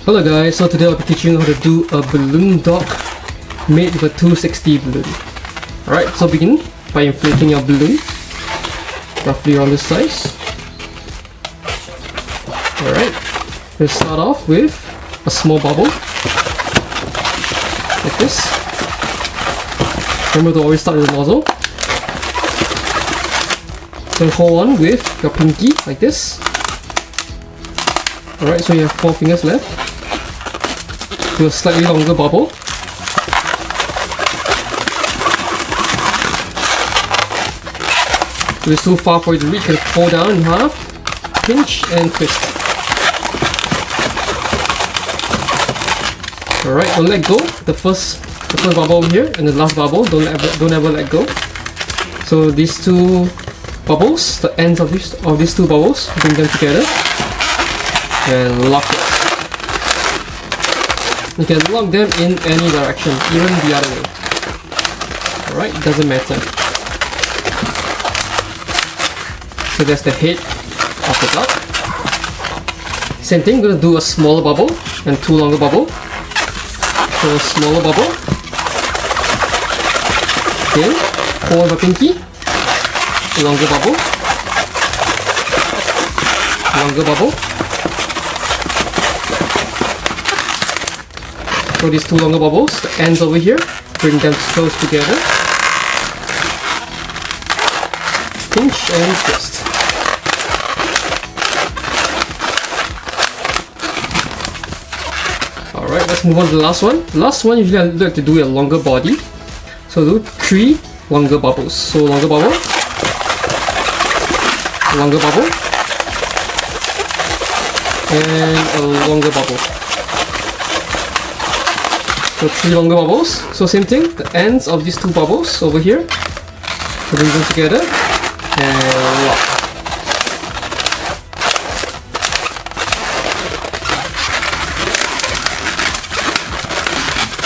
Hello guys, so today I'll be teaching you how to do a balloon dog made with a 260 balloon. Alright, so begin by inflating your balloon roughly around this size. Alright, we'll start off with a small bubble like this. Remember to always start with the nozzle. Then hold on with your pinky like this. Alright, so you have 4 fingers left. Do a slightly longer bubble. If it's too far for you to reach, you can fold down in half, pinch and twist. Alright, don't let go. The first bubble over here and the last bubble, don't ever let go. So these two bubbles, the ends of these two bubbles, bring them together and lock it. You can lock them in any direction, even the other way. Alright, doesn't matter. So that's the head of the duck. Same thing, we're going to do a smaller bubble and 2 longer bubbles. So a smaller bubble. Okay, hold the pinky. Longer bubble. Longer bubble. So these 2 longer bubbles, the ends over here, bring them close together. Pinch and twist. Alright, let's move on to the last one. The last one, usually I like to do a longer body. So do 3 longer bubbles. So longer bubble, longer bubble, and a longer bubble. So 3 longer bubbles. So same thing, the ends of these 2 bubbles over here, bring them together and lock.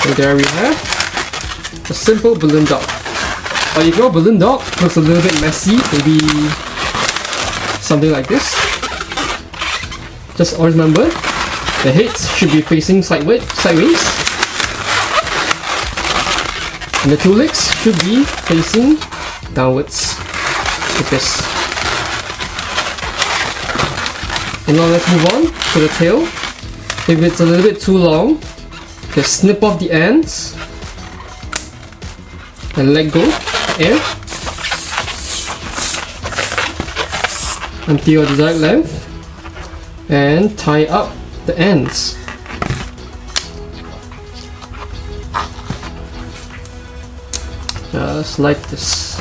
And there we have a simple balloon dog. But if your balloon dog looks a little bit messy, maybe something like this, just always remember the heads should be facing sideways. And the 2 legs should be facing downwards, like this. And now let's move on to the tail. If it's a little bit too long, just snip off the ends and let go air until your desired length and tie up the ends. Just like this.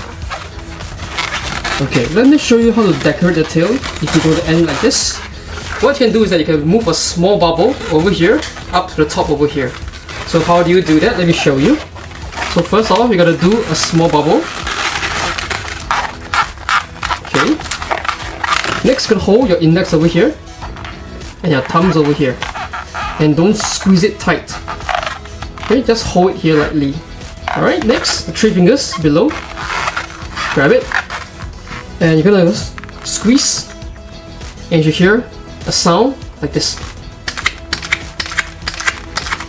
Okay, let me show you how to decorate the tail if you go to the end like this. What you can do is that you can move a small bubble over here up to the top over here. So how do you do that? Let me show you. So first off, you gotta do a small bubble. Okay. Next, you can hold your index over here and your thumbs over here. And don't squeeze it tight. Okay, just hold it here lightly. Alright, next, the 3 fingers below. Grab it. And you're gonna squeeze. And you hear a sound like this.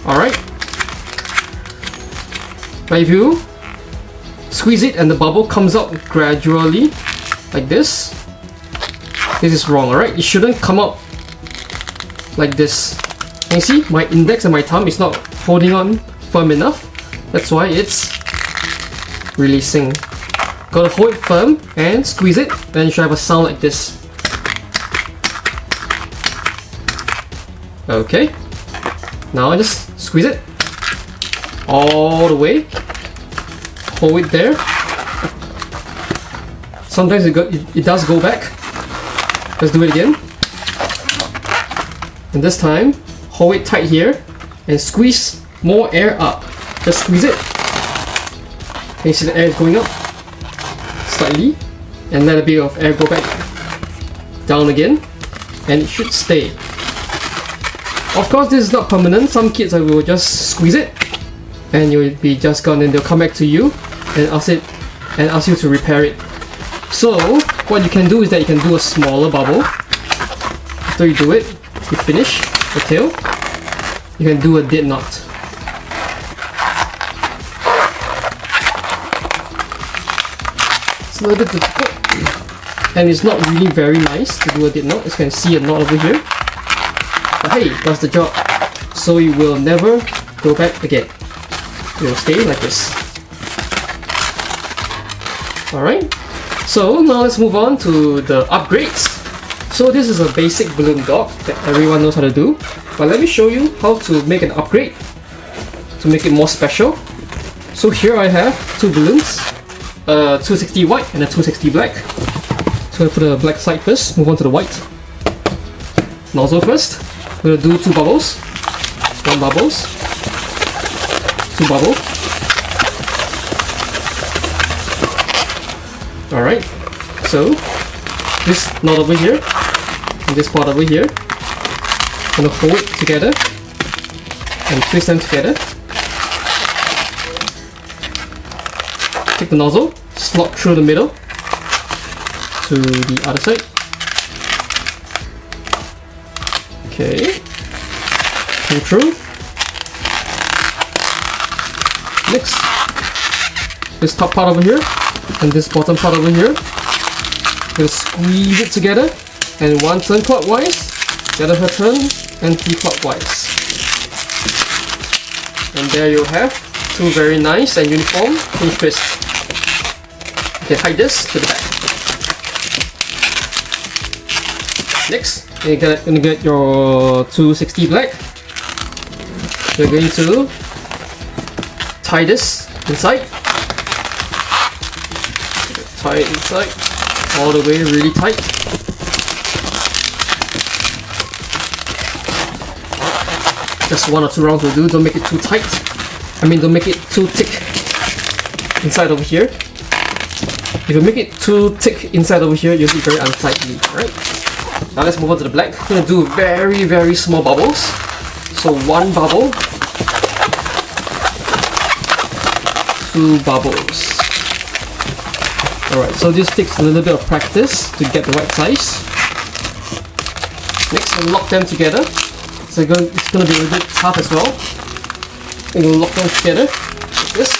Alright. Now if you squeeze it and the bubble comes out gradually, like this is wrong, alright? It shouldn't come out like this. And you see, my index and my thumb is not holding on firm enough. That's why it's releasing. Gotta hold it firm and squeeze it, then you should have a sound like this. Okay. Now just squeeze it all the way. Hold it there. Sometimes it does go back. Let's do it again. And this time, hold it tight here and squeeze more air up. Just squeeze it. Can you see the air is going up slightly? And let a bit of air go back down again. And it should stay. Of course, this is not permanent. Some kids will just squeeze it and you'll be just gone, and they'll come back to you and ask you to repair it. So what you can do is that you can do a smaller bubble. After you do it, you finish the tail. you can do a did not. It's a little bit difficult, and it's not really very nice to do a did not. As you can see a knot over here. But hey, that's the job. So you will never go back again. It will stay like this. Alright, so now let's move on to the upgrades. So this is a basic balloon dog that everyone knows how to do. But let me show you how to make an upgrade to make it more special. So here I have two balloons, a 260 white and a 260 black. So I put the black side first, move on to the white. Nozzle first. We're gonna do two bubbles. One bubbles. Two bubbles. Alright, so this knot over here and this part over here, I'm gonna hold it together and twist them together. Take the nozzle, slot through the middle to the other side. Okay, come through. Next, this top part over here and this bottom part over here, we'll squeeze it together, and one turn clockwise, the other turn anti-clockwise. And there you have two very nice and uniform pinch twists. You can hide this to the back. Next, you're gonna get your 260 black. You're going to tie this inside. Tie it inside, all the way really tight. Just one or two rounds will do, don't make it too tight. Don't make it too thick inside over here. If you make it too thick inside over here, you'll be very unsightly, right? Now let's move on to the black. We're gonna do very, very small bubbles. So one bubble, two bubbles. Alright, so this takes a little bit of practice to get the right size. Next, we'll lock them together. So it's going to be a little bit tough as well. And we'll lock them together like this.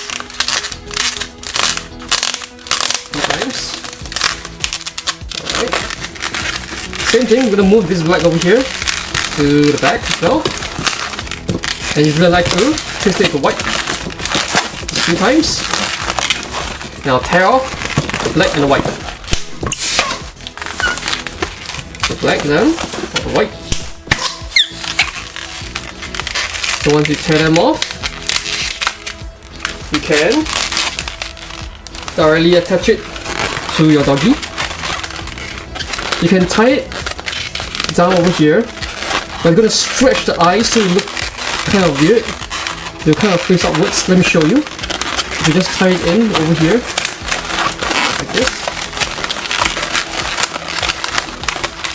2 times. Alright. Same thing, we're going to move this black over here to the back as well. And you're going to like to twist it to white. 2 times. Now tear off the black and the white. The black then, or the white. So once you tear them off, you can thoroughly attach it to your doggy. You can tie it down over here. I'm going to stretch the eyes to look kind of weird. They'll kind of face upwards. Let me show you. You just tie it in over here, like this.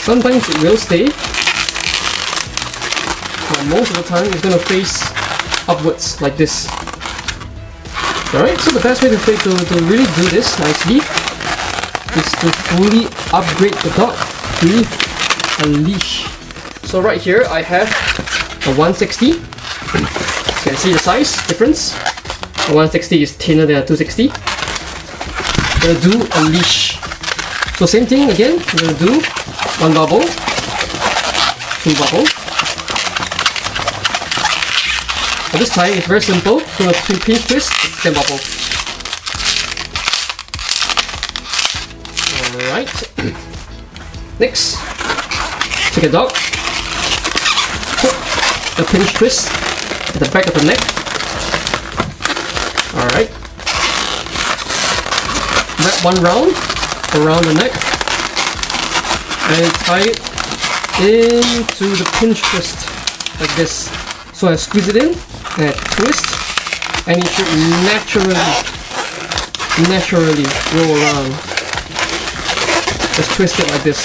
Sometimes it will stay, but most of the time it's going to face upwards, like this. Alright, so the best way to really do this nicely is to fully upgrade the dog with a leash. So right here I have a 160. You can see the size difference. A 160 is thinner than a 260. I'm going to do a leash. So same thing again, I'm going to do one bubble, two bubble. But this time it's very simple. So a pinch twist, then bubble. Alright. Next, take a dog. Put the pinch twist at the back of the neck. Alright. Wrap one round around the neck and tie it into the pinch twist like this. So I squeeze it in and I twist, and it should naturally roll around. Just twist it like this.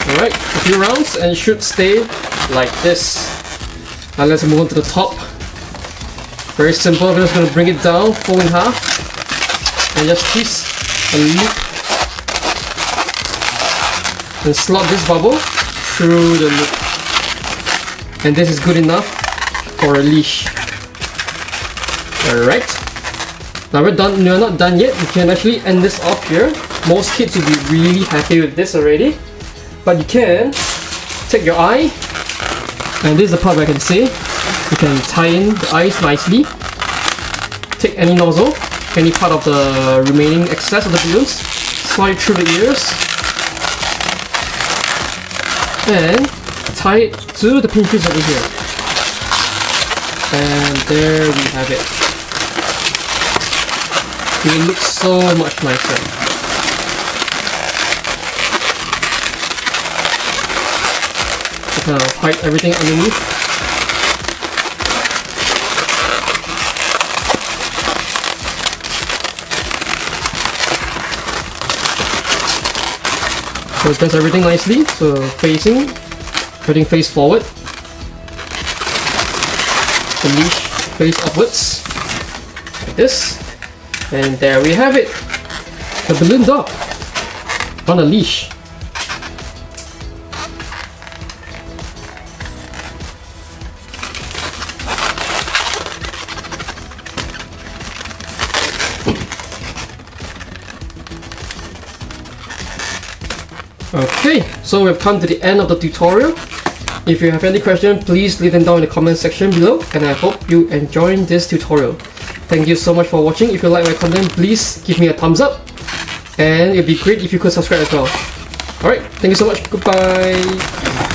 Alright, a few rounds and it should stay like this. Now let's move on to the top. Very simple, we're just going to bring it down, fold in half, and just twist a loop and slot this bubble through the loop. And this is good enough for a leash. Alright. Now we're not done yet. You can actually end this off here. Most kids will be really happy with this already. But you can take your eye, and this is the part where I can say you can tie in the eyes nicely. Take any nozzle, any part of the remaining excess of the balloons, slide through the ears, and tie it to the pinches over here. And there we have it. It looks so much nicer. Kind of hide everything underneath. So it does everything nicely. So facing, everything face forward. The leash face upwards, like this. And there we have it. The balloon dog on a leash. Okay, so we've come to the end of the tutorial. If you have any questions, please leave them down in the comment section below, and I hope you enjoyed this tutorial. Thank you so much for watching. If you like my content, please give me a thumbs up, and it'd be great if you could subscribe as well. Alright, thank you so much. Goodbye.